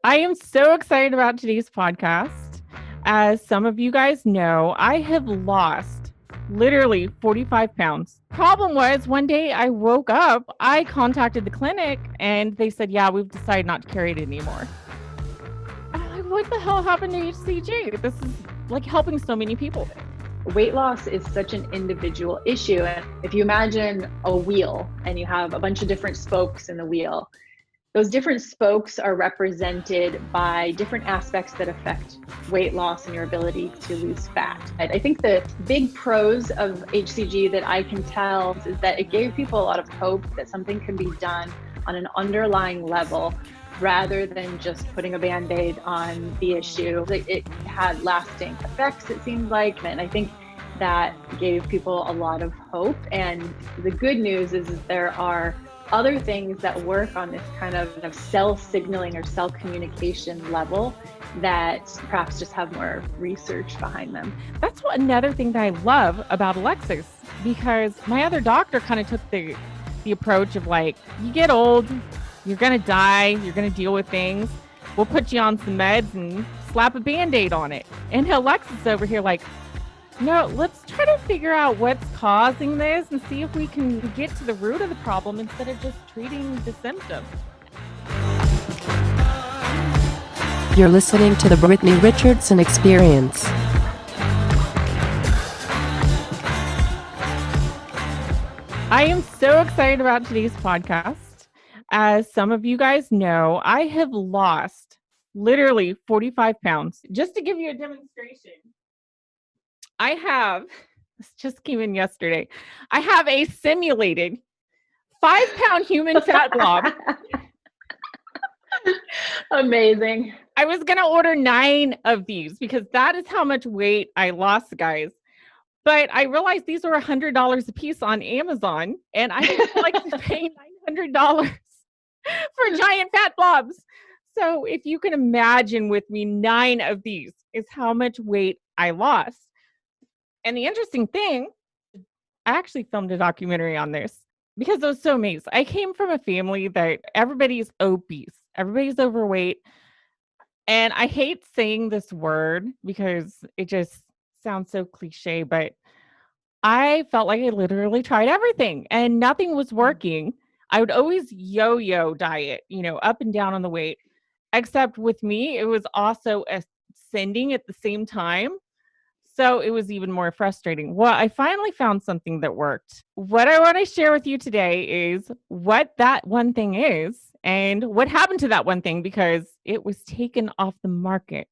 I am so excited about today's podcast. As some of you guys know, I have lost literally 45 pounds. Problem was, one day I woke up, I contacted the clinic, and they said, yeah, we've decided not to carry it anymore. I'm like, what the hell happened to HCG? This is like helping so many people. Weight loss is such an individual issue. And if you imagine a wheel and you have a bunch of different spokes in the wheel, those different spokes are represented by different aspects that affect weight loss and your ability to lose fat. I think the big pros of HCG that I can tell is that it gave people a lot of hope that something can be done on an underlying level rather than just putting a Band-Aid on the issue. It had lasting effects, it seemed like, and I think that gave people a lot of hope. And the good news is there are other things that work on this kind of cell signaling or cell communication level that perhaps just have more research behind them. That's another thing that I love about Alexis, because my other doctor kind of took the approach of like, you get old, you're going to die, you're going to deal with things. We'll put you on some meds and slap a Band-Aid on it. And Alexis over here like, no, let's try to figure out what's causing this and see if we can get to the root of the problem instead of just treating the symptom. You're listening to the Brittany Richardson Experience. I am so excited about today's podcast. As some of you guys know, I have lost literally 45 pounds. Just to give you a demonstration, this just came in yesterday, I have a simulated 5-pound human fat blob. Amazing. I was going to order 9 of these because that is how much weight I lost, guys. But I realized these were $100 a piece on Amazon, and I didn't like to pay $900 for giant fat blobs. So if you can imagine with me, 9 of these is how much weight I lost. And the interesting thing, I actually filmed a documentary on this because I was so amazed. I came from a family that everybody's obese, everybody's overweight. And I hate saying this word because it just sounds so cliche, but I felt like I literally tried everything and nothing was working. I would always yo-yo diet, up and down on the weight, except with me, it was also ascending at the same time. So it was even more frustrating. Well, I finally found something that worked. What I want to share with you today is what that one thing is and what happened to that one thing, because it was taken off the market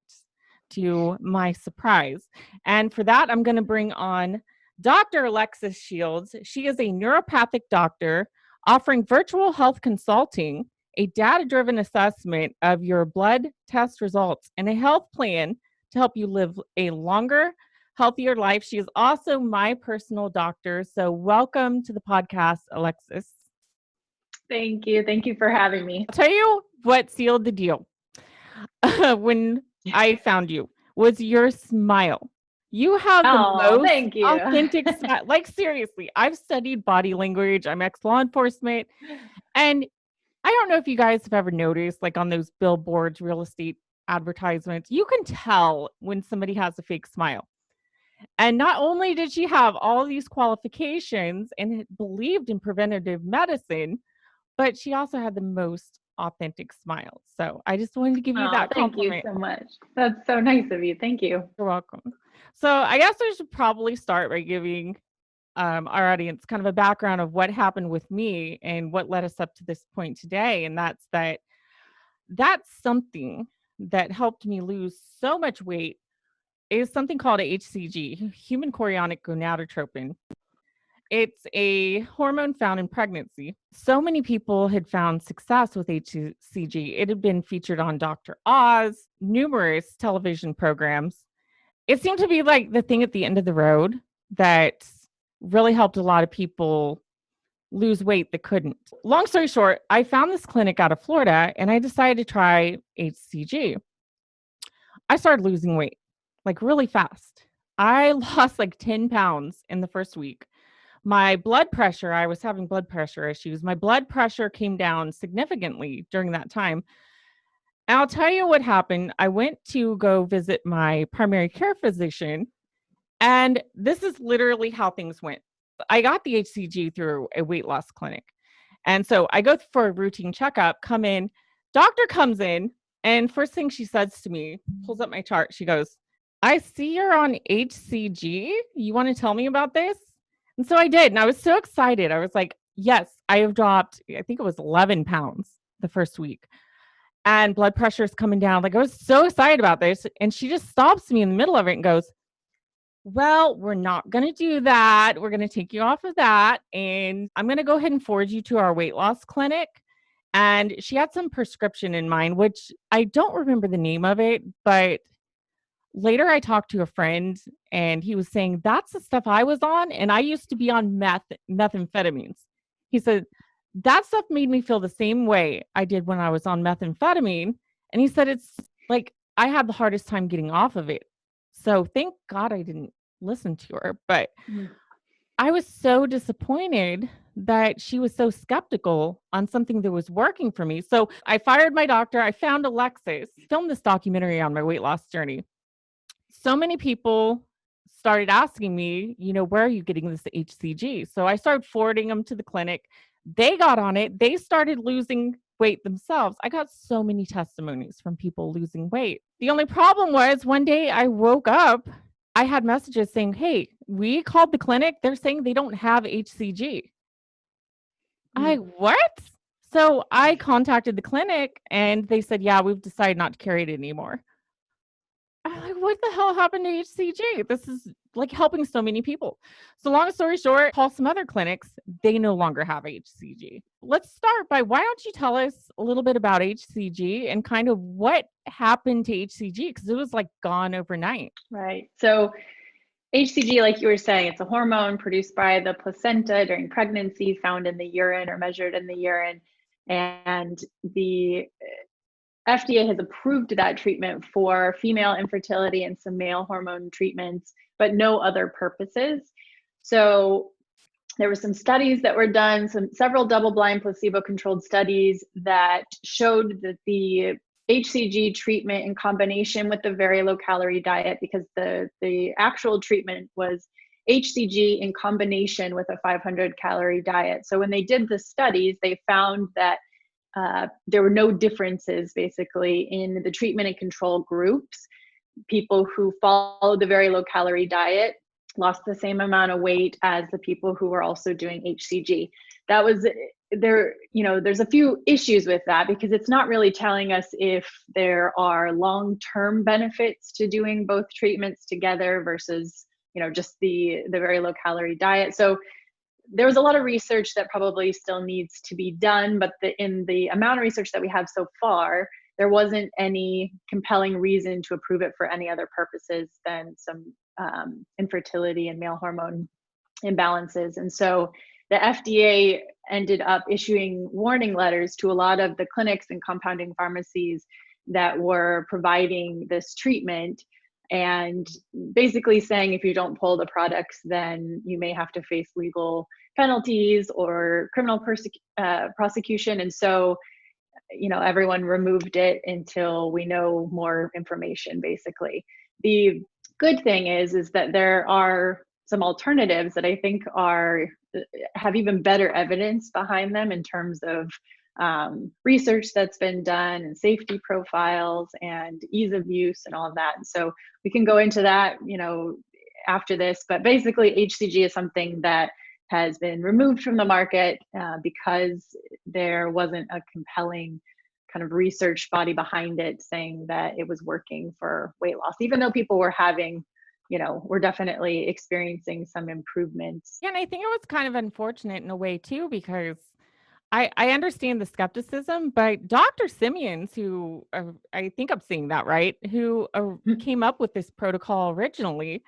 to my surprise. And for that, I'm going to bring on Dr. Alexis Shields. She is a neuropathic doctor offering virtual health consulting, a data-driven assessment of your blood test results, and a health plan to help you live a longer, healthier life. She is also my personal doctor. So welcome to the podcast, Alexis. Thank you. Thank you for having me. I'll tell you what sealed the deal when I found you was your smile. You have the most authentic smile. Like, seriously, I've studied body language. I'm ex-law enforcement. And I don't know if you guys have ever noticed, like on those billboards, real estate advertisements, you can tell when somebody has a fake smile. And not only did she have all these qualifications and believed in preventative medicine, but she also had the most authentic smile. So I just wanted to give you that compliment. Thank you so much. That's so nice of you. Thank you. You're welcome. So I guess I should probably start by giving our audience kind of a background of what happened with me and what led us up to this point today. And that's something that helped me lose so much weight is something called HCG, human chorionic gonadotropin. It's a hormone found in pregnancy. So many people had found success with HCG. It had been featured on Dr. Oz, numerous television programs. It seemed to be like the thing at the end of the road that really helped a lot of people lose weight that couldn't. Long story short, I found this clinic out of Florida and I decided to try HCG. I started losing weight like really fast. I lost like 10 pounds in the first week. My blood pressure, I was having blood pressure issues. My blood pressure came down significantly during that time. And I'll tell you what happened. I went to go visit my primary care physician, and this is literally how things went. I got the HCG through a weight loss clinic. And so I go for a routine checkup, come in, doctor comes in, and first thing she says to me, pulls up my chart, she goes, "I see you're on HCG. You want to tell me about this?" And so I did. And I was so excited. I was like, yes, I have dropped, I think it was 11 pounds the first week. And blood pressure is coming down. Like, I was so excited about this. And she just stops me in the middle of it and goes, "Well, we're not going to do that. We're going to take you off of that. And I'm going to go ahead and forward you to our weight loss clinic." And she had some prescription in mind, which I don't remember the name of it. But later I talked to a friend and he was saying, "That's the stuff I was on. And I used to be on methamphetamines." He said, "That stuff made me feel the same way I did when I was on methamphetamine." And he said, "It's like I had the hardest time getting off of it." So thank God I didn't listen to her. But Mhm. I was so disappointed that she was so skeptical on something that was working for me. So I fired my doctor. I found Alexis, filmed this documentary on my weight loss journey. So many people started asking me, "Where are you getting this HCG?" So I started forwarding them to the clinic. They got on it. They started losing weight themselves. I got so many testimonies from people losing weight. The only problem was one day I woke up, I had messages saying, "Hey, we called the clinic. They're saying they don't have HCG." What? So I contacted the clinic and they said, "Yeah, we've decided not to carry it anymore." I'm like, what the hell happened to HCG? This is like helping so many people. So long story short, call some other clinics. They no longer have HCG. Let's start by, why don't you tell us a little bit about HCG and kind of what happened to HCG? Because it was like gone overnight. Right. So HCG, like you were saying, it's a hormone produced by the placenta during pregnancy, found in the urine or measured in the urine. And the FDA has approved that treatment for female infertility and some male hormone treatments, but no other purposes. So there were some studies that were done, several double-blind placebo-controlled studies that showed that the HCG treatment in combination with the very low-calorie diet, because the actual treatment was HCG in combination with a 500-calorie diet. So when they did the studies, they found that there were no differences basically in the treatment and control groups. People who followed the very low calorie diet lost the same amount of weight as the people who were also doing HCG. That was there, there's a few issues with that because it's not really telling us if there are long-term benefits to doing both treatments together versus, just the very low calorie diet. So there was a lot of research that probably still needs to be done, but in the amount of research that we have so far, there wasn't any compelling reason to approve it for any other purposes than some infertility and male hormone imbalances. And so the FDA ended up issuing warning letters to a lot of the clinics and compounding pharmacies that were providing this treatment, and basically saying if you don't pull the products, then you may have to face legal penalties or criminal prosecution. And so, everyone removed it until we know more information, basically. The good thing is that there are some alternatives that I think have even better evidence behind them in terms of research that's been done and safety profiles and ease of use and all of that. And so we can go into that, after this, but basically HCG is something that has been removed from the market because there wasn't a compelling kind of research body behind it saying that it was working for weight loss, even though people were having, we're definitely experiencing some improvements. Yeah, and I think it was kind of unfortunate in a way too, because I understand the skepticism, but Dr. Simeons, who I think I'm saying that right, who came up with this protocol originally,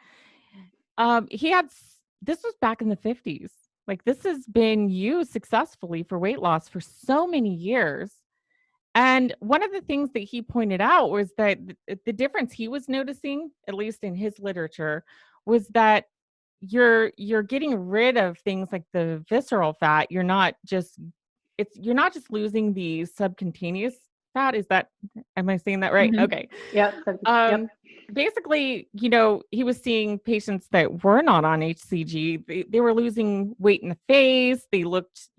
this was back in the 50s. Like, this has been used successfully for weight loss for so many years. And one of the things that he pointed out was that the difference he was noticing, at least in his literature, was that you're getting rid of things like the visceral fat. You're not just losing the subcutaneous fat. Am I saying that right? Mhm. Okay. Yep. Yep. Basically, he was seeing patients that were not on HCG. They were losing weight in the face. They looked,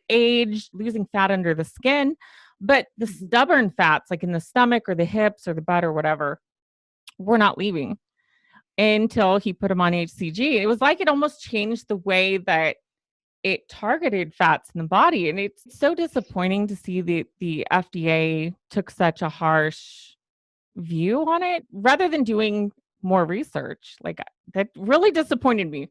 aged, losing fat under the skin. But the Mhm. stubborn fats, like in the stomach or the hips or the butt or whatever, were not leaving until he put them on HCG. It was like it almost changed the way that it targeted fats in the body. And it's so disappointing to see the FDA took such a harsh view on it rather than doing more research. Like that really disappointed me.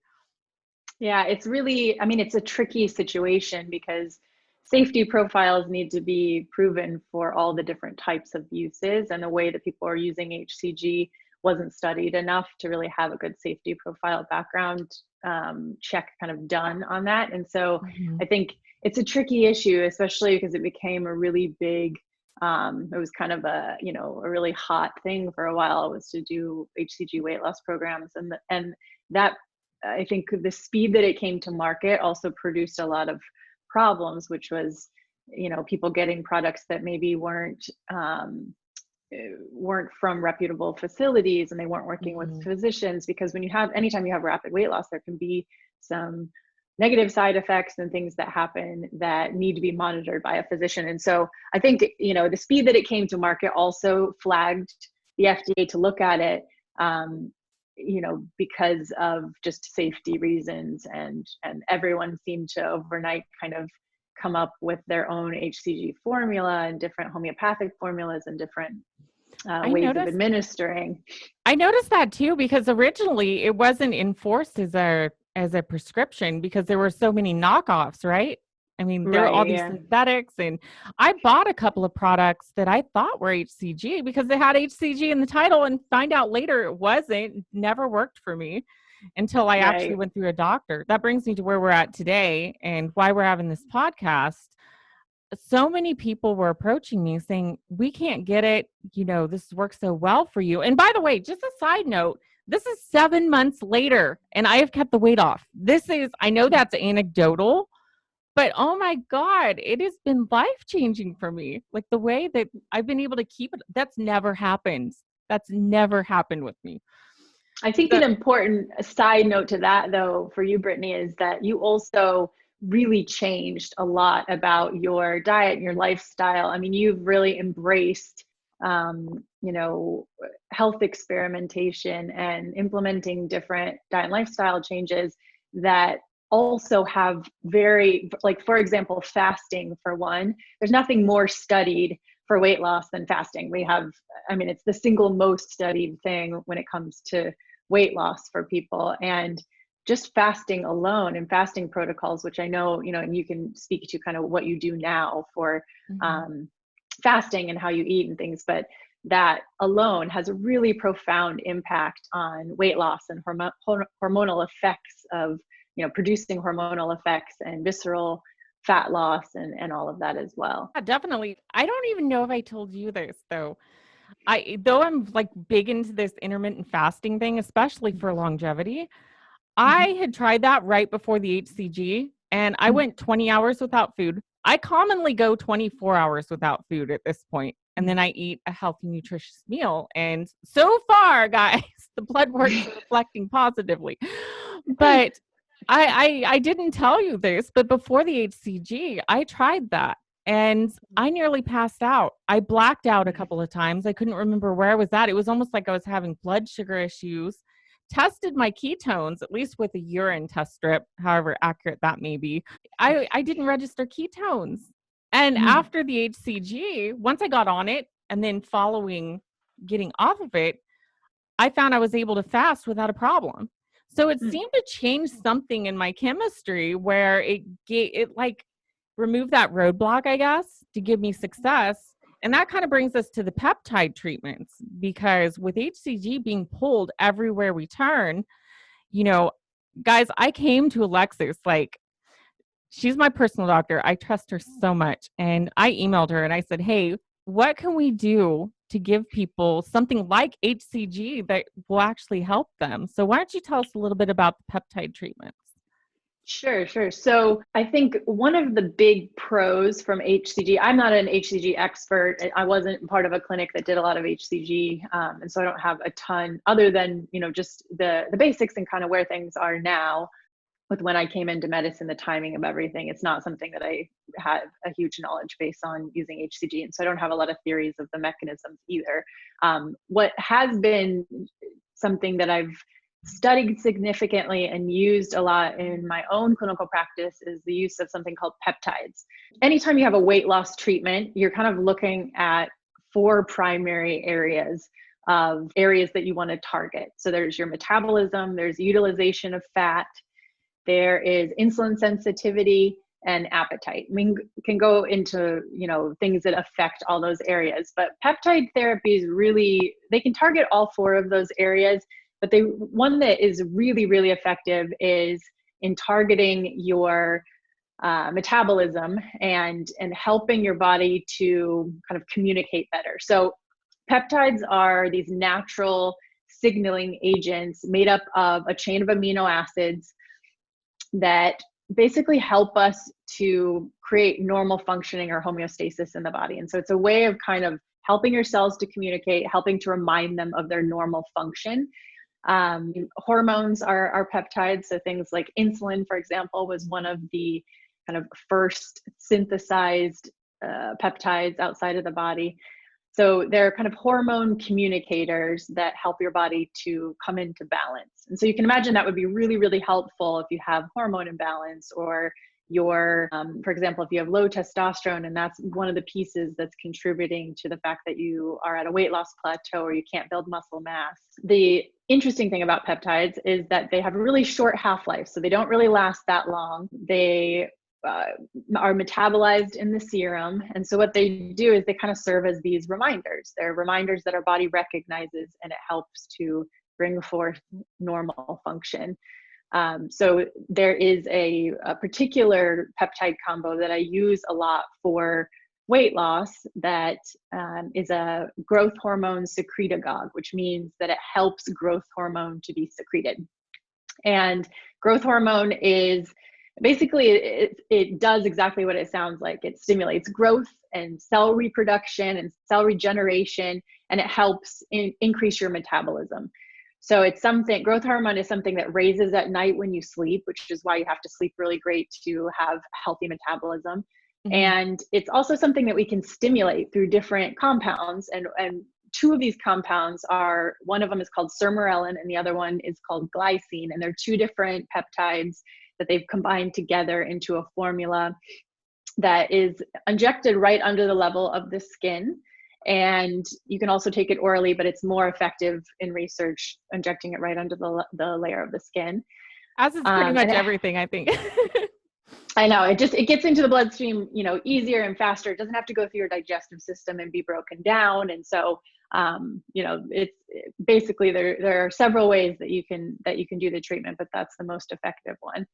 Yeah, it's really, I mean, it's a tricky situation because safety profiles need to be proven for all the different types of uses, and the way that people are using HCG wasn't studied enough to really have a good safety profile background check kind of done on that. And so I think it's a tricky issue, especially because it became a really big, it was kind of a, a really hot thing for a while, was to do HCG weight loss programs. And that, I think the speed that it came to market also produced a lot of problems, which was, people getting products that maybe weren't from reputable facilities, and they weren't working with physicians, because anytime you have rapid weight loss, there can be some negative side effects and things that happen that need to be monitored by a physician. And so I think, the speed that it came to market also flagged the FDA to look at it, because of just safety reasons, and everyone seemed to overnight kind of come up with their own HCG formula and different homeopathic formulas and different ways of administering. I noticed that too, because originally it wasn't enforced as a prescription because there were so many knockoffs, right? I mean, there were all these synthetics, and I bought a couple of products that I thought were HCG because they had HCG in the title, and find out later it wasn't. It never worked for me until I actually went through a doctor. That brings me to where we're at today and why we're having this podcast. So many people were approaching me saying, we can't get it. This works so well for you. And by the way, just a side note, this is 7 months later and I have kept the weight off. I know that's anecdotal, but oh my God, it has been life-changing for me. Like the way that I've been able to keep it, that's never happened. That's never happened with me. I think an important side note to that, though, for you, Brittany, is that you also really changed a lot about your diet and your lifestyle. I mean, you've really embraced, health experimentation and implementing different diet and lifestyle changes that also have for example, fasting for one. There's nothing more studied for weight loss than fasting. It's the single most studied thing when it comes to weight loss for people. And just fasting alone and fasting protocols, which I know, and you can speak to kind of what you do now for fasting and how you eat and things, but that alone has a really profound impact on weight loss and hormonal effects of, producing hormonal effects and visceral fat loss and all of that as well. Yeah, definitely. I don't even know if I told you this though. I'm like big into this intermittent fasting thing, especially for longevity. I had tried that right before the HCG and I went 20 hours without food. I commonly go 24 hours without food at this point, and then I eat a healthy, nutritious meal. And so far, guys, the blood work is reflecting positively. But I didn't tell you this, but before the HCG, I tried that. And I nearly passed out. I blacked out a couple of times. I couldn't remember where I was at. It was almost like I was having blood sugar issues. Tested my ketones, at least with a urine test strip, however accurate that may be. I didn't register ketones. And after the HCG, once I got on it and then following getting off of it, I found I was able to fast without a problem. So it seemed to change something in my chemistry where it like remove that roadblock, I guess, to give me success. And that kind of brings us to the peptide treatments, because with HCG being pulled everywhere we turn, guys, I came to Alexis, like, she's my personal doctor. I trust her so much. And I emailed her and I said, hey, what can we do to give people something like HCG that will actually help them? So why don't you tell us a little bit about the peptide treatments? Sure, sure. So I think one of the big pros from HCG, I'm not an HCG expert. I wasn't part of a clinic that did a lot of HCG. And so I don't have a ton other than, just the basics and kind of where things are now. With when I came into medicine, the timing of everything, it's not something that I have a huge knowledge base on using HCG. And so I don't have a lot of theories of the mechanisms either. What has been something that I've studied significantly and used a lot in my own clinical practice is the use of something called peptides. Anytime you have a weight loss treatment, you're kind of looking at 4 primary areas that you want to target. So there's your metabolism, there's utilization of fat, there is insulin sensitivity, and appetite. I mean, can go into, things that affect all those areas, but peptide therapies really, they can target all 4 of those areas, but one that is really, really effective is in targeting your metabolism and helping your body to kind of communicate better. So peptides are these natural signaling agents made up of a chain of amino acids that basically help us to create normal functioning or homeostasis in the body. And so it's a way of kind of helping your cells to communicate, helping to remind them of their normal function. Hormones are peptides. So things like insulin, for example, was one of the kind of first synthesized peptides outside of the body. So they're kind of hormone communicators that help your body to come into balance. And so you can imagine that would be really, really helpful if you have hormone imbalance, or for example, if you have low testosterone, and that's one of the pieces that's contributing to the fact that you are at a weight loss plateau or you can't build muscle mass. The interesting thing about peptides is that they have a really short half-life, so they don't really last that long. They are metabolized in the serum. And so what they do is they kind of serve as these reminders. They're reminders that our body recognizes, and it helps to bring forth normal function. So there is a particular peptide combo that I use a lot for weight loss that is a growth hormone secretagogue, which means that it helps growth hormone to be secreted. And growth hormone is basically, it does exactly what it sounds like. It stimulates growth and cell reproduction and cell regeneration, and it helps increase your metabolism. So growth hormone is something that raises at night when you sleep, which is why you have to sleep really great to have healthy metabolism. Mm-hmm. And it's also something that we can stimulate through different compounds. And 2 of these compounds one of them is called sermorelin and the other one is called glycine. And they're 2 different peptides that they've combined together into a formula that is injected right under the level of the skin. And you can also take it orally, but it's more effective in research injecting it right under the layer of the skin. As is pretty much everything, I think. I know, it gets into the bloodstream, easier and faster. It doesn't have to go through your digestive system and be broken down. And so, it's basically there are several ways that you can do the treatment, but that's the most effective one.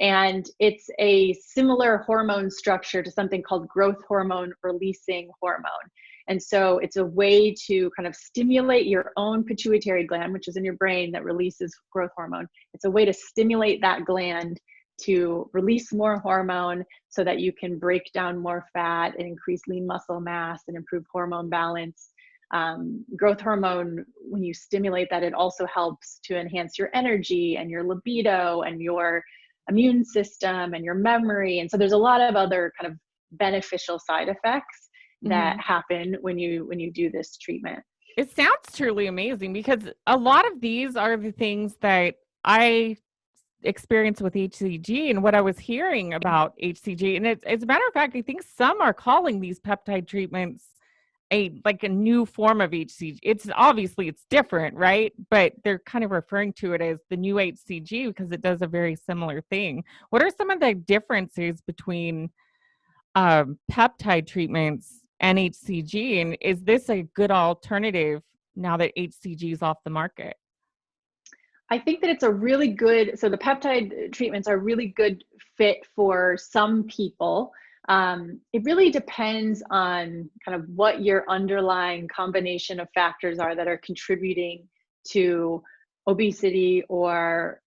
And it's a similar hormone structure to something called growth hormone releasing hormone. And so it's a way to kind of stimulate your own pituitary gland, which is in your brain, that releases growth hormone. It's a way to stimulate that gland to release more hormone so that you can break down more fat and increase lean muscle mass and improve hormone balance. Growth hormone, when you stimulate that, it also helps to enhance your energy and your libido and your immune system and your memory. And so there's a lot of other kind of beneficial side effects that happen when you do this treatment. It sounds truly amazing, because a lot of these are the things that I experience with HCG and what I was hearing about HCG. And as a matter of fact, I think some are calling these peptide treatments a new form of HCG. It's different, right? But they're kind of referring to it as the new HCG because it does a very similar thing. What are some of the differences between peptide treatments and HCG? And is this a good alternative now that HCG is off the market? I think that it's so the peptide treatments are a really good fit for some people. It really depends on kind of what your underlying combination of factors are that are contributing to obesity or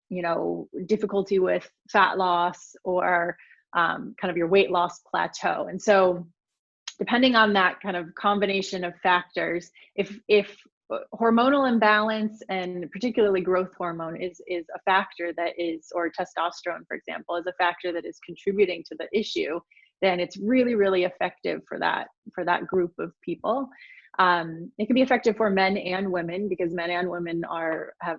difficulty with fat loss or kind of your weight loss plateau. And so depending on that kind of combination of factors, if hormonal imbalance and particularly growth hormone is a factor that is, or testosterone, for example, is a factor that is contributing to the issue, then it's really, really effective for that group of people. It can be effective for men and women, because men and women have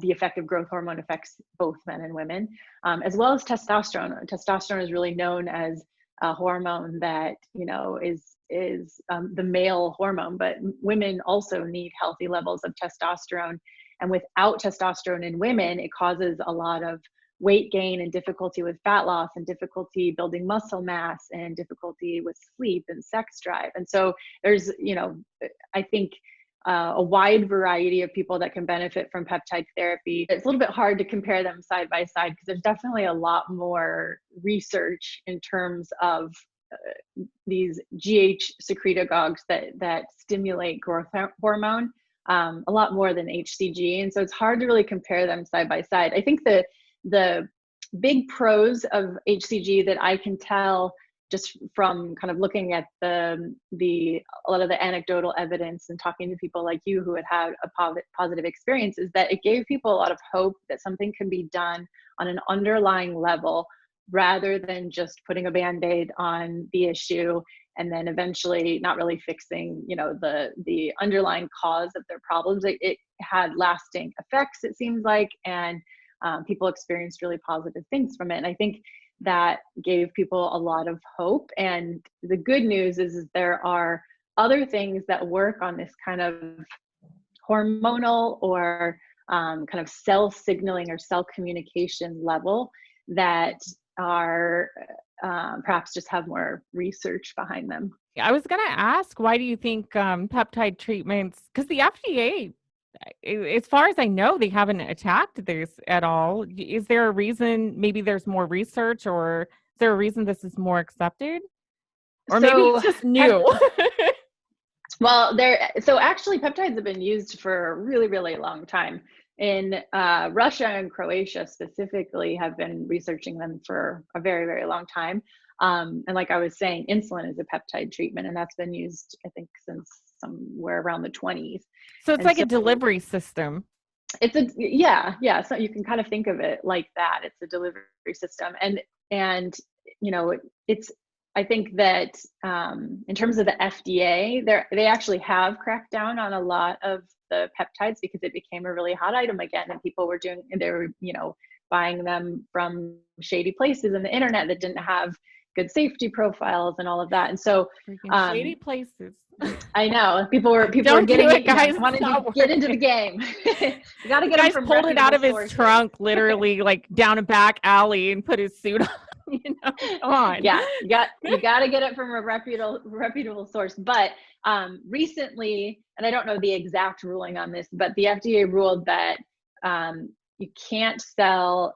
the effective growth hormone affects both men and women, as well as testosterone. Testosterone is really known as a hormone that is the male hormone, but women also need healthy levels of testosterone. And without testosterone in women, it causes a lot of weight gain and difficulty with fat loss and difficulty building muscle mass and difficulty with sleep and sex drive. And so there's, I think, a wide variety of people that can benefit from peptide therapy. It's a little bit hard to compare them side by side because there's definitely a lot more research in terms of these GH secretagogues that stimulate growth hormone, a lot more than HCG. And so it's hard to really compare them side by side. I think the big pros of HCG that I can tell just from kind of looking at a lot of the anecdotal evidence and talking to people like you who had a positive experience, is that it gave people a lot of hope that something can be done on an underlying level rather than just putting a Band-Aid on the issue and then eventually not really fixing, the underlying cause of their problems. It had lasting effects, it seems like, and people experienced really positive things from it. And I think that gave people a lot of hope. And the good news is there are other things that work on this kind of hormonal or kind of cell signaling or cell communication level that are perhaps just have more research behind them. I was going to ask, why do you think peptide treatments, because the FDA, as far as I know, they haven't attacked this at all. Is there a reason? Maybe there's more research, or is there a reason this is more accepted? Or maybe it's just new. Well, so actually peptides have been used for a really, really long time. In Russia and Croatia specifically have been researching them for a very, very long time. And like I was saying, insulin is a peptide treatment, and that's been used, I think, since somewhere around the 20s. So it's a delivery system. It's yeah. So you can kind of think of it like that. It's a delivery system. And I think that in terms of the FDA, they actually have cracked down on a lot of the peptides because it became a really hot item again, and people were buying them from shady places on the internet that didn't have good safety profiles and all of that. And so shady places. I know people were getting it, guys. Wanting to get into the game. You got to get guys him from pulled it out of his sources. trunk, literally like down a back alley, and put his suit on. Come on. Yeah, you got to get it from a reputable source. But recently, and I don't know the exact ruling on this, but the FDA ruled that you can't sell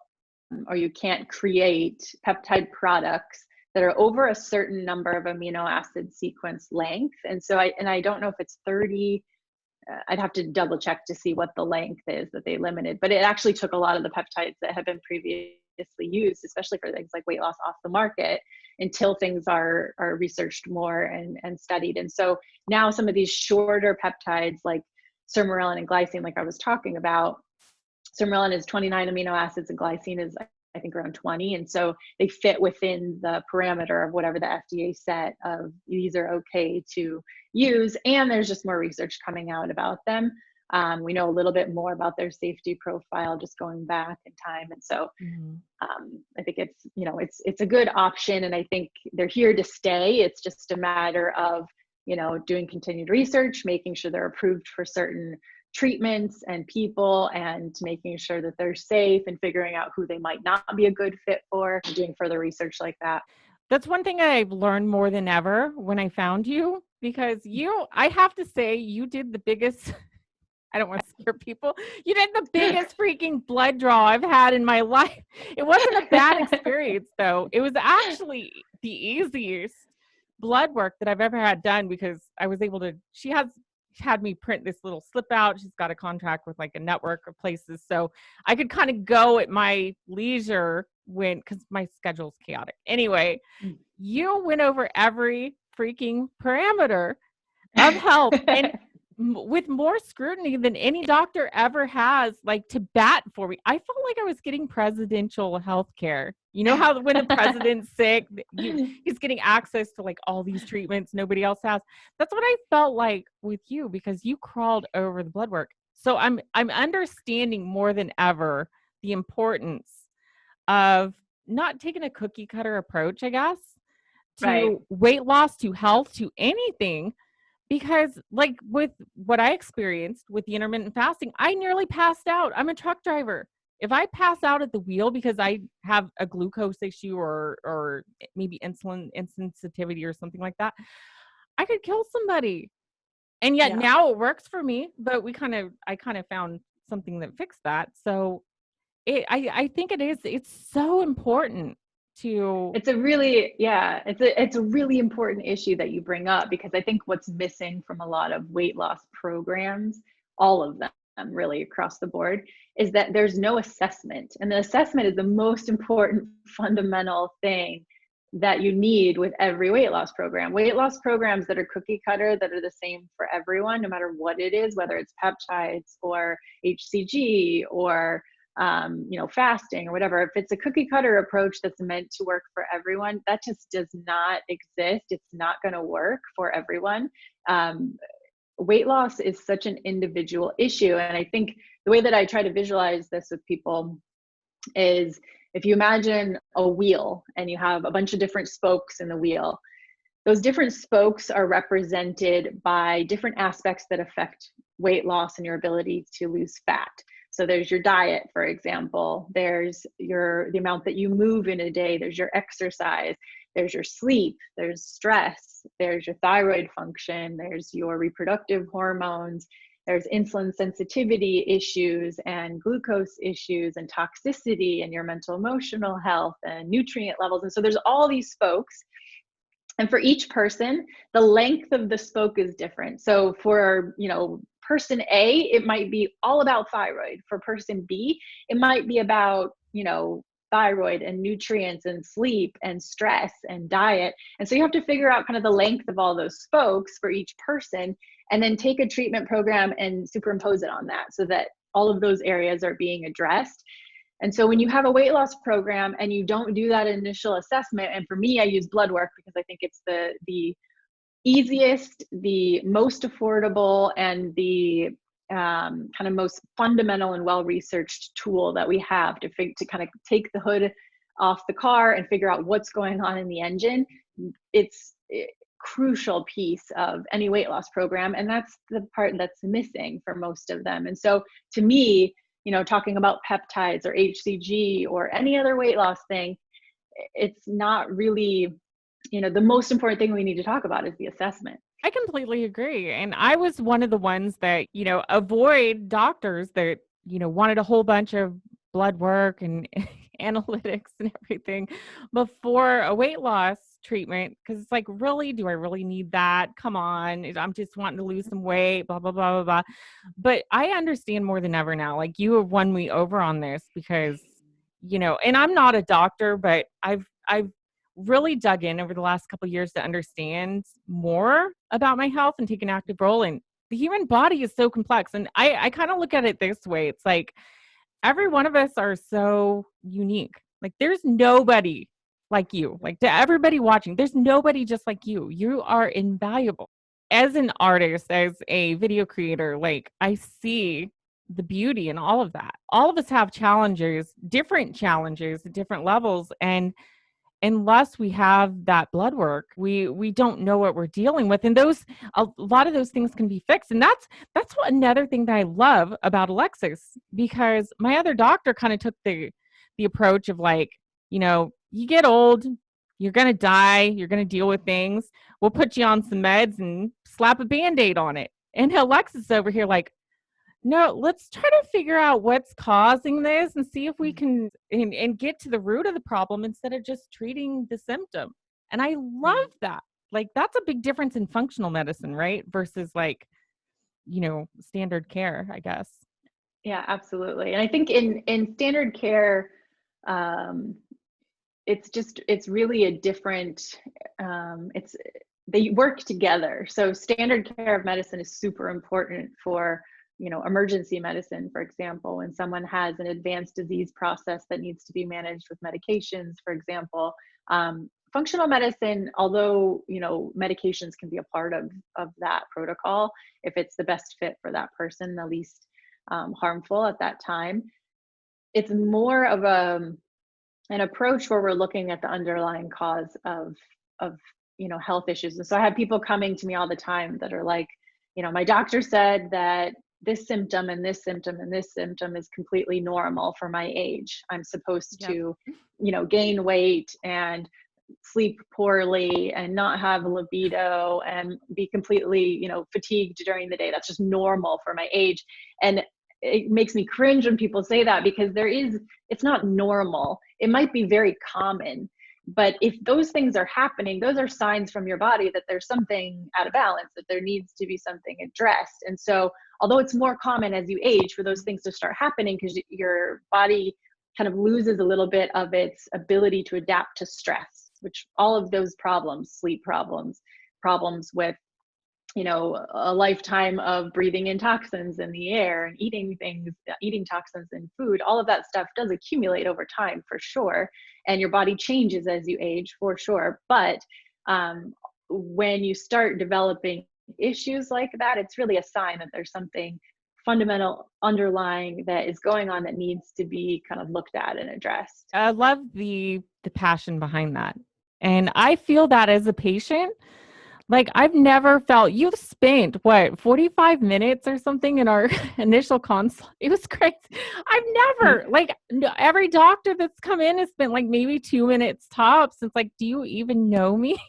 or you can't create peptide products that are over a certain number of amino acid sequence length. And so I don't know if it's 30, I'd have to double check to see what the length is that they limited, but it actually took a lot of the peptides that have been previously used, especially for things like weight loss, off the market until things are researched more and studied. And so now some of these shorter peptides like sermorelin and glycine, like I was talking about, sermorelin is 29 amino acids and glycine is, I think, around 20. And so they fit within the parameter of whatever the FDA set of these are okay to use. And there's just more research coming out about them. We know a little bit more about their safety profile just going back in time. And so I think it's a good option. And I think they're here to stay. It's just a matter of, doing continued research, making sure they're approved for certain treatments and people, and making sure that they're safe and figuring out who they might not be a good fit for, and doing further research like that. That's one thing I've learned more than ever when I found you, because I have to say, you did the biggest, I don't want to scare people, you did the biggest freaking blood draw I've had in my life. It wasn't a bad experience though. It was actually the easiest blood work that I've ever had done, because I was able to, she has had me print this little slip out. She's got a contract with like a network of places. So I could kind of go at my leisure because my schedule's chaotic. Anyway, you went over every freaking parameter of health and with more scrutiny than any doctor ever has, like to bat for me. I felt like I was getting presidential health care. You know how when the president's sick, he's getting access to like all these treatments nobody else has. That's what I felt like with you because you crawled over the blood work. So I'm understanding more than ever the importance of not taking a cookie cutter approach, I guess, to weight loss, to health, to anything. Because like with what I experienced with the intermittent fasting, I nearly passed out. I'm a truck driver. If I pass out at the wheel because I have a glucose issue or maybe insulin insensitivity or something like that, I could kill somebody. And yet now it works for me, but I kind of found something that fixed that. So I think it's so important. It's a really important issue that you bring up, because I think what's missing from a lot of weight loss programs, all of them really across the board, is that there's no assessment. And the assessment is the most important fundamental thing that you need with every weight loss program. Weight loss programs that are cookie cutter, that are the same for everyone, no matter what it is, whether it's peptides or HCG or fasting or whatever, if it's a cookie cutter approach that's meant to work for everyone, that just does not exist. It's not going to work for everyone. Weight loss is such an individual issue. And I think the way that I try to visualize this with people is, if you imagine a wheel and you have a bunch of different spokes in the wheel, those different spokes are represented by different aspects that affect weight loss and your ability to lose fat. So there's your diet, for example, there's the amount that you move in a day, there's your exercise, there's your sleep, there's stress, there's your thyroid function, there's your reproductive hormones, there's insulin sensitivity issues and glucose issues and toxicity and your mental emotional health and nutrient levels. And so there's all these spokes. And for each person, the length of the spoke is different. So for, person A, it might be all about thyroid. For person B, it might be about, thyroid and nutrients and sleep and stress and diet. And so you have to figure out kind of the length of all those spokes for each person, and then take a treatment program and superimpose it on that so that all of those areas are being addressed. And so when you have a weight loss program and you don't do that initial assessment, and for me, I use blood work because I think it's the easiest, the most affordable, and the kind of most fundamental and well-researched tool that we have to kind of take the hood off the car and figure out what's going on in the engine. It's a crucial piece of any weight loss program, and that's the part that's missing for most of them. And so to me, talking about peptides or HCG or any other weight loss thing, it's not really, the most important thing we need to talk about is the assessment. I completely agree. And I was one of the ones that, avoid doctors that, wanted a whole bunch of blood work and analytics and everything before a weight loss treatment. Cause it's like, really, do I really need that? Come on. I'm just wanting to lose some weight, blah, blah, blah, blah, blah. But I understand more than ever now, like you have won me over on this because, and I'm not a doctor, but I've really dug in over the last couple of years to understand more about my health and take an active role. And the human body is so complex. And I kind of look at it this way. It's like every one of us are so unique. Like there's nobody like you. Like to everybody watching, there's nobody just like you. You are invaluable. As an artist, as a video creator, like I see the beauty in all of that. All of us have challenges, different challenges at different levels. And unless we have that blood work, we don't know what we're dealing with. And a lot of those things can be fixed. And that's what another thing that I love about Alexis, because my other doctor kind of took the approach of like, you get old, you're going to die, you're going to deal with things. We'll put you on some meds and slap a Band-Aid on it. And Alexis over here like, no, let's try to figure out what's causing this and see if we can and get to the root of the problem instead of just treating the symptom. And I love that. Like that's a big difference in functional medicine, right? Versus like standard care, I guess. Yeah, absolutely. And I think in standard care, it's really a different, they work together. So standard care of medicine is super important for, emergency medicine, for example, when someone has an advanced disease process that needs to be managed with medications, for example. Functional medicine, although, medications can be a part of that protocol, if it's the best fit for that person, the least harmful at that time. It's more of an approach where we're looking at the underlying cause of health issues. And so I have people coming to me all the time that are like, my doctor said that this symptom and this symptom and this symptom is completely normal for my age. I'm supposed to, gain weight and sleep poorly and not have libido and be completely, fatigued during the day. That's just normal for my age. And it makes me cringe when people say that, because it's not normal. It might be very common, but if those things are happening, those are signs from your body that there's something out of balance, that there needs to be something addressed. And so although it's more common as you age for those things to start happening, because your body kind of loses a little bit of its ability to adapt to stress, which all of those problems, sleep problems with a lifetime of breathing in toxins in the air and eating toxins in food, all of that stuff does accumulate over time, for sure. And your body changes as you age, for sure. But when you start developing issues like that, it's really a sign that there's something fundamental underlying that is going on that needs to be kind of looked at and addressed. I love the passion behind that. And I feel that as a patient. Like, I've never felt, you've spent 45 minutes or something in our initial consult. It was crazy. I've never, every doctor that's come in has spent like maybe 2 minutes tops. It's like, do you even know me?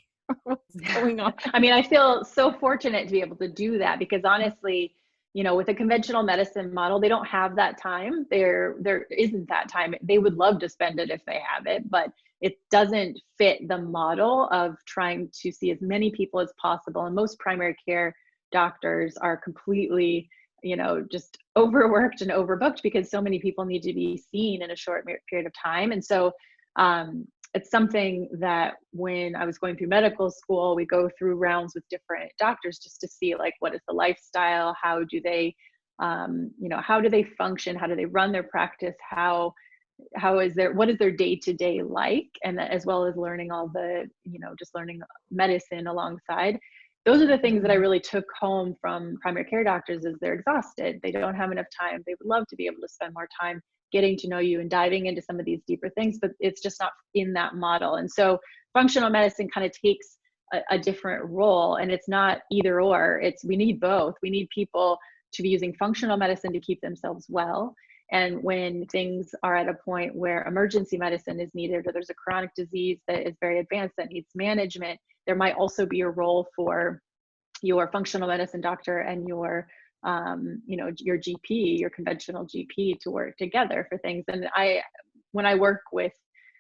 What's going on? I mean, I feel so fortunate to be able to do that, because honestly, with a conventional medicine model, they don't have that time. There isn't that time. They would love to spend it if they have it, but it doesn't fit the model of trying to see as many people as possible. And most primary care doctors are completely, just overworked and overbooked, because so many people need to be seen in a short period of time. And so it's something that when I was going through medical school, we go through rounds with different doctors just to see, like, what is the lifestyle? How do they, how do they function? How do they run their practice? What is their day-to-day like? And that, as well as learning all the, just learning medicine alongside. Those are the things that I really took home from primary care doctors, is they're exhausted. They don't have enough time. They would love to be able to spend more time getting to know you and diving into some of these deeper things, but it's just not in that model. And so functional medicine kind of takes a different role, and it's not either or. We need both. We need people to be using functional medicine to keep themselves well. And when things are at a point where emergency medicine is needed, or there's a chronic disease that is very advanced that needs management, there might also be a role for your functional medicine doctor and your your GP, your conventional GP, to work together for things. And when I work with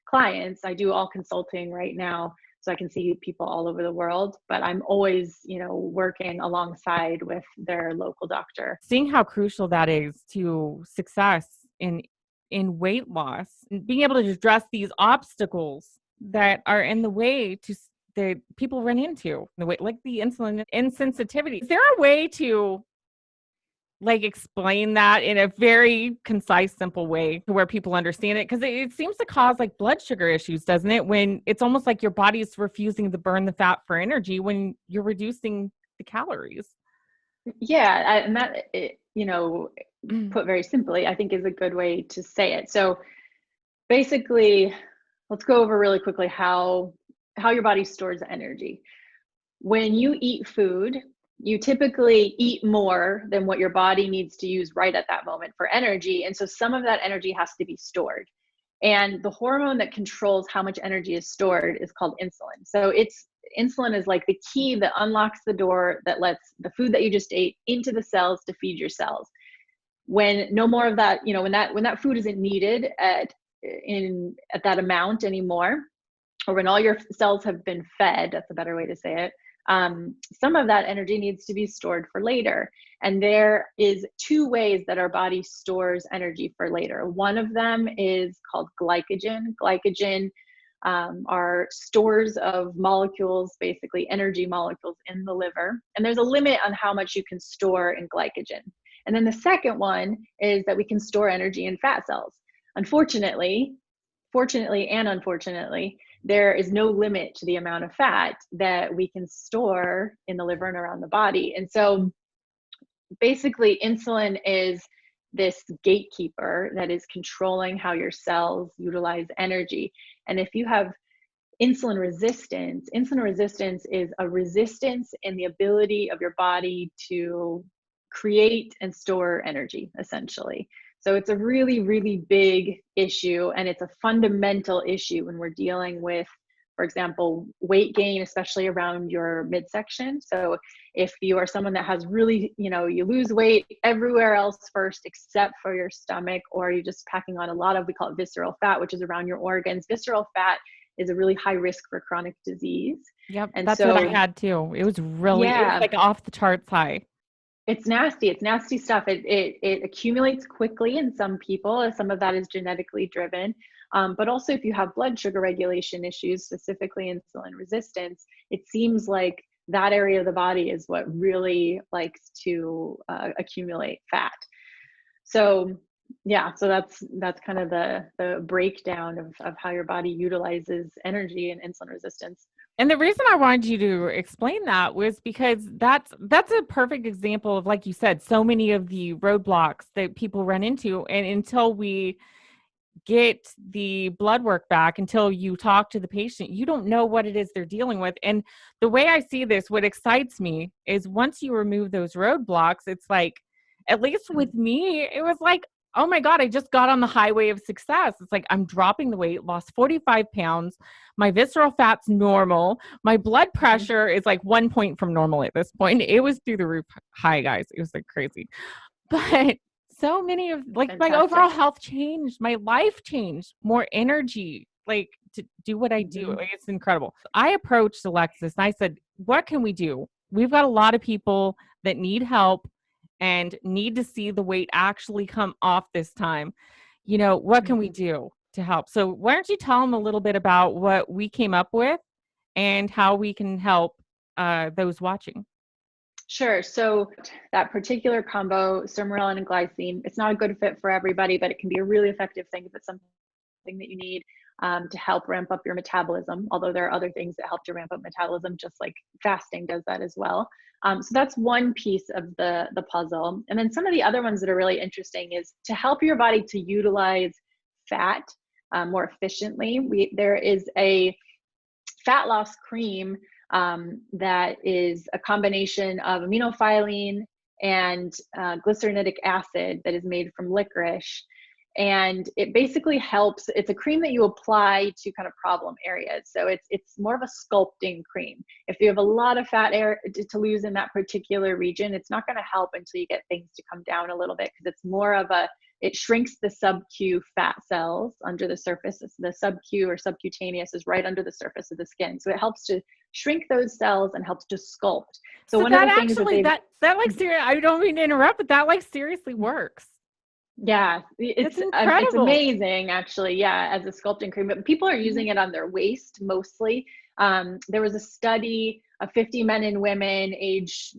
clients, I do all consulting right now, so I can see people all over the world, but I'm always, working alongside with their local doctor. Seeing how crucial that is to success in weight loss, and being able to address these obstacles that are in the way that people run into, the way, like the insulin insensitivity. Is there a way to explain that in a very concise, simple way to where people understand it? Because it seems to cause blood sugar issues, doesn't it? When it's almost like your body is refusing to burn the fat for energy when you're reducing the calories. Yeah, and that, put very simply, I think is a good way to say it. So basically, let's go over really quickly how your body stores energy. When you eat food, you typically eat more than what your body needs to use right at that moment for energy. And so some of that energy has to be stored. And the hormone that controls how much energy is stored is called insulin. So insulin is like the key that unlocks the door that lets the food that you just ate into the cells to feed your cells. When no more of that, when that food isn't needed at that amount anymore, or when all your cells have been fed, that's a better way to say it, some of that energy needs to be stored for later. And there is two ways that our body stores energy for later. One of them is called glycogen. Glycogen are stores of molecules, basically energy molecules in the liver. And there's a limit on how much you can store in glycogen. And then the second one is that we can store energy in fat cells. Fortunately and unfortunately, there is no limit to the amount of fat that we can store in the liver and around the body. And so basically insulin is this gatekeeper that is controlling how your cells utilize energy. And if you have insulin resistance is a resistance in the ability of your body to create and store energy, essentially. So it's a really, really big issue, and it's a fundamental issue when we're dealing with, for example, weight gain, especially around your midsection. So if you are someone that has really, you lose weight everywhere else first except for your stomach, or you're just packing on a lot of, we call it visceral fat, which is around your organs. Visceral fat is a really high risk for chronic disease. Yep, and that's what I had too. It was really, it was like off the charts high. It's nasty. It's nasty stuff. It accumulates quickly in some people. Some of that is genetically driven. But also if you have blood sugar regulation issues, specifically insulin resistance, it seems like that area of the body is what really likes to accumulate fat. So yeah, so that's kind of the breakdown of how your body utilizes energy and insulin resistance. And the reason I wanted you to explain that was because that's a perfect example of, like you said, so many of the roadblocks that people run into. And until we get the blood work back, until you talk to the patient, you don't know what it is they're dealing with. And the way I see this, what excites me is once you remove those roadblocks, it's like, at least with me, it was like, oh my God, I just got on the highway of success. It's like, I'm dropping the weight, lost 45 pounds. My visceral fat's normal. My blood pressure is like 1 point from normal at this point. It was through the roof high, guys. It was like crazy. But so many of my overall health changed. My life changed. More energy, like to do what I do. Like, it's incredible. I approached Alexis and I said, what can we do? We've got a lot of people that need help and need to see the weight actually come off this time. What can we do to help? So why don't you tell them a little bit about what we came up with and how we can help those watching? Sure. So that particular combo, sermorelin and glycine, it's not a good fit for everybody, but it can be a really effective thing if it's something that you need to help ramp up your metabolism, although there are other things that help to ramp up metabolism, just like fasting does that as well. So that's one piece of the puzzle. And then some of the other ones that are really interesting is to help your body to utilize fat more efficiently. There is a fat loss cream that is a combination of aminophylline and glycerinic acid that is made from licorice. And it basically helps. It's a cream that you apply to kind of problem areas. So it's more of a sculpting cream. If you have a lot of fat to lose in that particular region, it's not going to help until you get things to come down a little bit, because it's more of it shrinks the sub-Q fat cells under the surface. The sub-Q or subcutaneous is right under the surface of the skin. So it helps to shrink those cells and helps to sculpt. So one that of the things actually, that like, seriously, I don't mean to interrupt, but that like seriously works. Yeah, it's amazing, actually. Yeah, as a sculpting cream, but people are using it on their waist mostly. There was a study of 50 men and women aged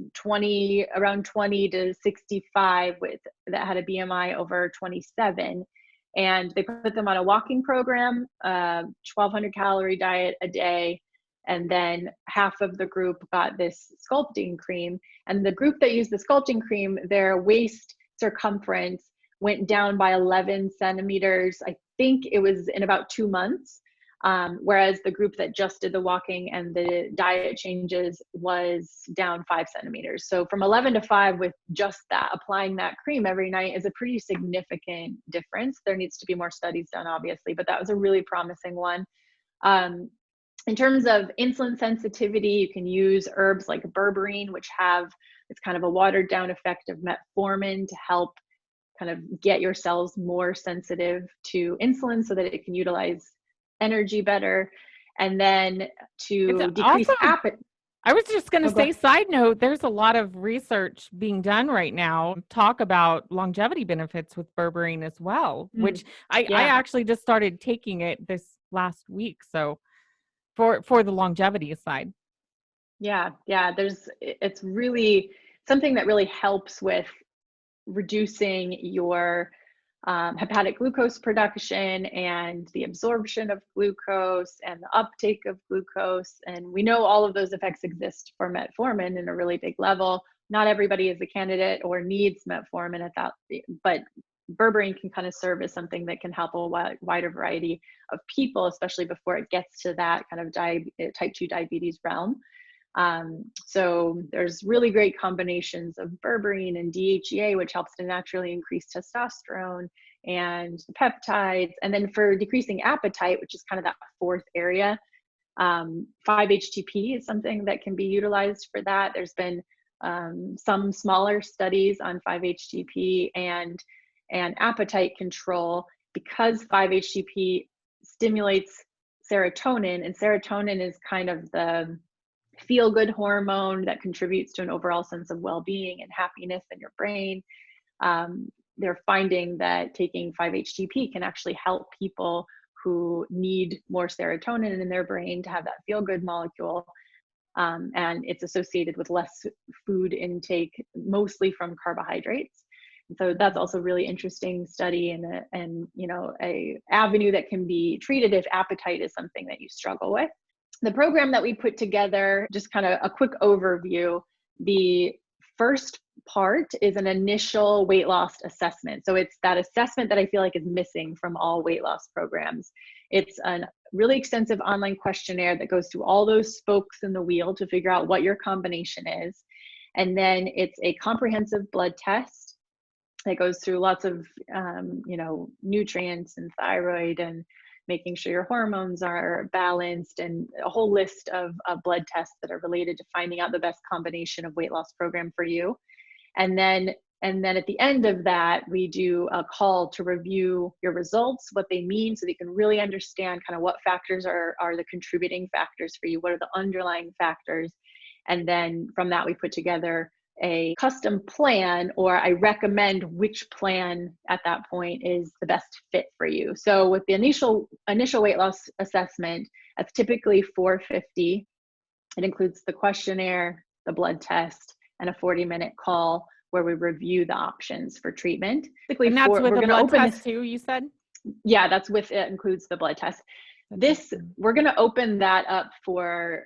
around 20 to 65 that had a BMI over 27, and they put them on a walking program, 1,200 calorie diet a day, and then half of the group got this sculpting cream. And the group that used the sculpting cream, their waist circumference went down by 11 centimeters. I think it was in about 2 months. Whereas the group that just did the walking and the diet changes was down 5 centimeters. So from 11 to 5 with just that, applying that cream every night is a pretty significant difference. There needs to be more studies done, obviously, but that was a really promising one. In terms of insulin sensitivity, you can use herbs like berberine, which it's kind of a watered down effect of metformin to help kind of get your cells more sensitive to insulin so that it can utilize energy better. And then to decrease appetite. I was just going to Oh, go say, side note, there's a lot of research being done right now, talk about longevity benefits with berberine as well, Mm, which I yeah. actually just started taking it this last week. So for the longevity side. Yeah. It's really something that really helps with reducing your hepatic glucose production and the absorption of glucose and the uptake of glucose. And we know all of those effects exist for metformin in a really big level. Not everybody is a candidate or needs metformin at that, but berberine can kind of serve as something that can help a wider variety of people, especially before it gets to that kind of type 2 diabetes realm. So there's really great combinations of berberine and DHEA, which helps to naturally increase testosterone and the peptides. And then for decreasing appetite, which is kind of that fourth area, 5-HTP is something that can be utilized for that. There's been some smaller studies on 5-HTP and appetite control, because 5-HTP stimulates serotonin, and serotonin is kind of the feel-good hormone that contributes to an overall sense of well-being and happiness in your brain. They're finding that taking 5-HTP can actually help people who need more serotonin in their brain to have that feel-good molecule. And it's associated with less food intake, mostly from carbohydrates. And so that's also really interesting study, and a avenue that can be treated if appetite is something that you struggle with. The program that we put together, just kind of a quick overview. The first part is an initial weight loss assessment. So it's that assessment that I feel like is missing from all weight loss programs. It's a really extensive online questionnaire that goes through all those spokes in the wheel to figure out what your combination is. And then it's a comprehensive blood test that goes through lots of nutrients and thyroid and making sure your hormones are balanced, and a whole list of blood tests that are related to finding out the best combination of weight loss program for you. And then at the end of that, we do a call to review your results, what they mean, so that you can really understand kind of what factors are the contributing factors for you, what are the underlying factors. And then from that, we put together a custom plan, or I recommend which plan at that point is the best fit for you. So with the initial weight loss assessment, that's typically $450. It includes the questionnaire, the blood test, and a 40-minute call where we review the options for treatment. And that's with a blood test too, you said? Yeah, that's with it, includes the blood test. We're going to open that up for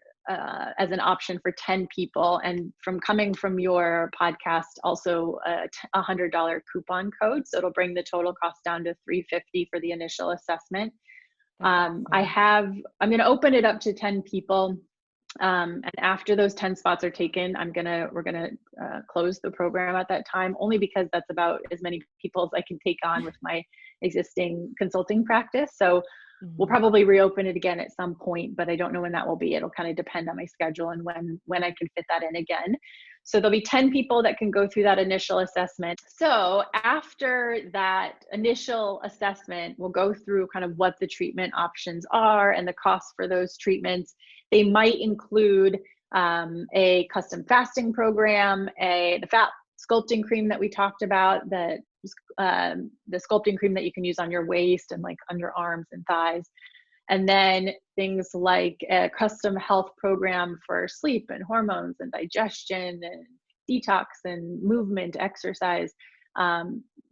as an option for 10 people, and coming from your podcast, also a $100 coupon code, so it'll bring the total cost down to $350 for the initial assessment. I'm going to open it up to 10 people, and after those 10 spots are taken, we're gonna close the program at that time, only because that's about as many people as I can take on with my existing consulting practice. So we'll probably reopen it again at some point, but I don't know when that will be. It'll kind of depend on my schedule and when I can fit that in again. So there'll be 10 people that can go through that initial assessment. So after that initial assessment, we'll go through kind of what the treatment options are and the costs for those treatments. They might include a custom fasting program, the fat sculpting cream that we talked about, the sculpting cream that you can use on your waist and like underarms and thighs. And then things like a custom health program for sleep and hormones and digestion and detox and movement, exercise.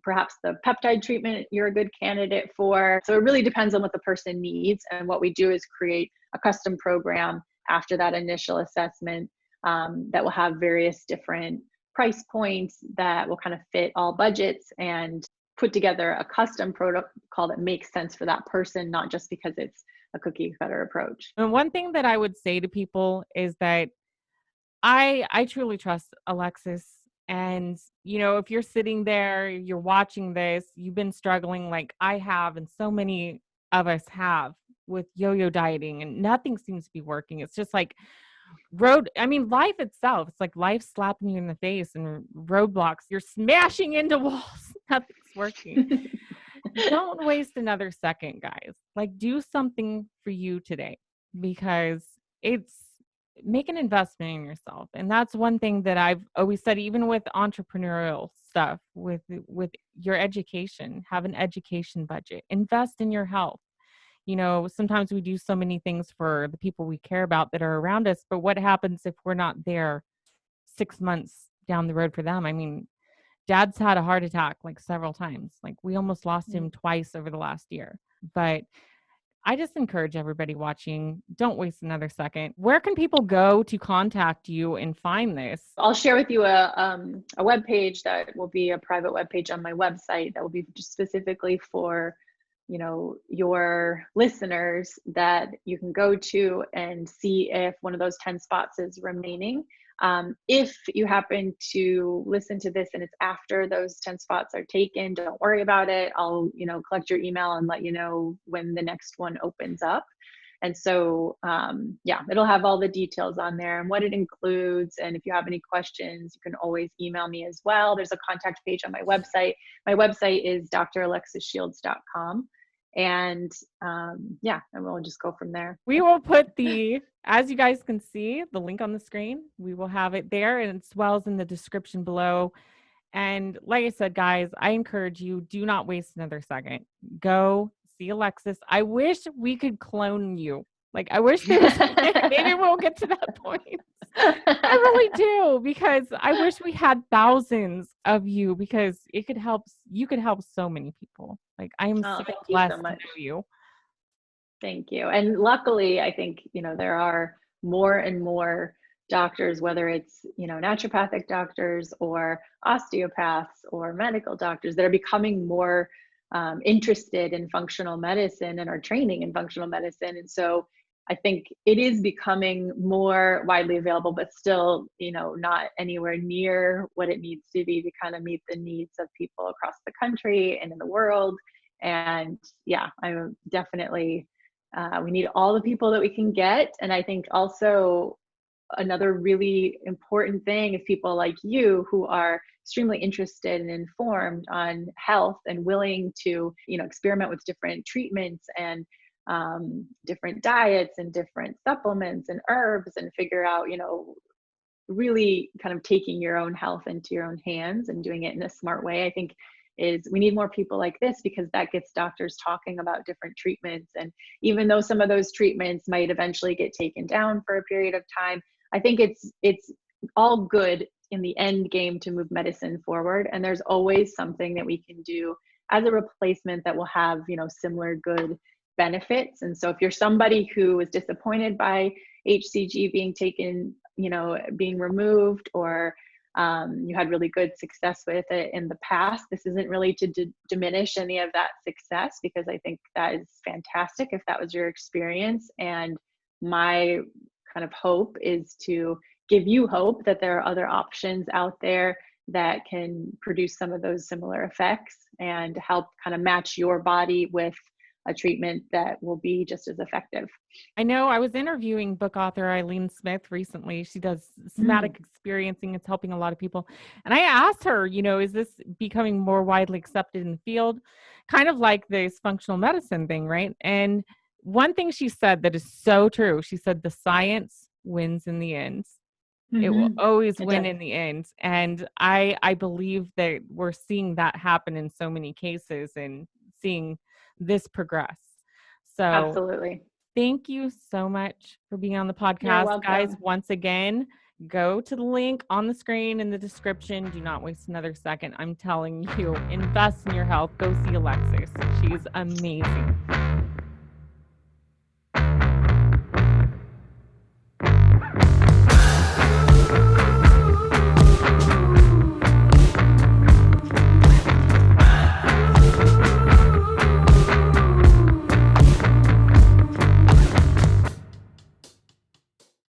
Perhaps the peptide treatment you're a good candidate for. So it really depends on what the person needs. And what we do is create a custom program after that initial assessment that will have various different price points that will kind of fit all budgets, and put together a custom protocol that makes sense for that person, not just because it's a cookie cutter approach. And one thing that I would say to people is that I truly trust Alexis. And, if you're sitting there, you're watching this, you've been struggling like I have, and so many of us have, with yo-yo dieting, and nothing seems to be working. It's just like life itself. It's like life slapping you in the face and roadblocks. You're smashing into walls. Nothing's working. Don't waste another second, guys. Like, do something for you today, because it's make an investment in yourself. And that's one thing that I've always said, even with entrepreneurial stuff, with your education, have an education budget, invest in your health. You know, sometimes we do so many things for the people we care about that are around us, but what happens if we're not there 6 months down the road for them? I mean, Dad's had a heart attack like several times. Like we almost lost him twice over the last year. But I just encourage everybody watching, don't waste another second. Where can people go to contact you and find this? I'll share with you a web page that will be a private web page on my website that will be just specifically for, you know, your listeners, that you can go to and see if one of those 10 spots is remaining. If you happen to listen to this and it's after those 10 spots are taken, don't worry about it. I'll, you know, collect your email and let you know when the next one opens up. And so, yeah, it'll have all the details on there and what it includes. And if you have any questions, you can always email me as well. There's a contact page on my website. My website is dralexisshields.com. And yeah, and we'll just go from there. We will put as you guys can see, the link on the screen, we will have it there, and as well as in the description below. And like I said, guys, I encourage you, do not waste another second. Go see Alexis. I wish we could clone you. Like, I wish there was, maybe we'll get to that point. I really do, because I wish we had thousands of you, because you could help so many people. Like, I am so blessed to know you. Thank you. And luckily, I think, you know, there are more and more doctors, whether it's, you know, naturopathic doctors or osteopaths or medical doctors, that are becoming more interested in functional medicine and are training in functional medicine. And so I think it is becoming more widely available, but still, you know, not anywhere near what it needs to be to kind of meet the needs of people across the country and in the world. And yeah, I'm definitely, we need all the people that we can get. And I think also another really important thing is people like you who are extremely interested and informed on health and willing to, you know, experiment with different treatments and different diets and different supplements and herbs, and figure out, you know, really kind of taking your own health into your own hands and doing it in a smart way. I think we need more people like this, because that gets doctors talking about different treatments. And even though some of those treatments might eventually get taken down for a period of time, I think it's all good in the end game to move medicine forward. And there's always something that we can do as a replacement that will have, you know, similar good benefits. And so if you're somebody who is disappointed by HCG being taken, you know, being removed, or you had really good success with it in the past, this isn't really to diminish any of that success, because I think that is fantastic if that was your experience. And my kind of hope is to give you hope that there are other options out there that can produce some of those similar effects and help kind of match your body with a treatment that will be just as effective. I know I was interviewing book author Eileen Smith recently. She does somatic experiencing. It's helping a lot of people. And I asked her, you know, is this becoming more widely accepted in the field? Kind of like this functional medicine thing, right? And one thing she said that is so true, she said the science wins in the end. It will always win in the end. And I believe that we're seeing that happen in so many cases and seeing this progress. So absolutely. Thank you so much for being on the podcast, guys. Once again, go to the link on the screen in the description. Do not waste another second. I'm telling you, invest in your health. Go see Alexis. She's amazing.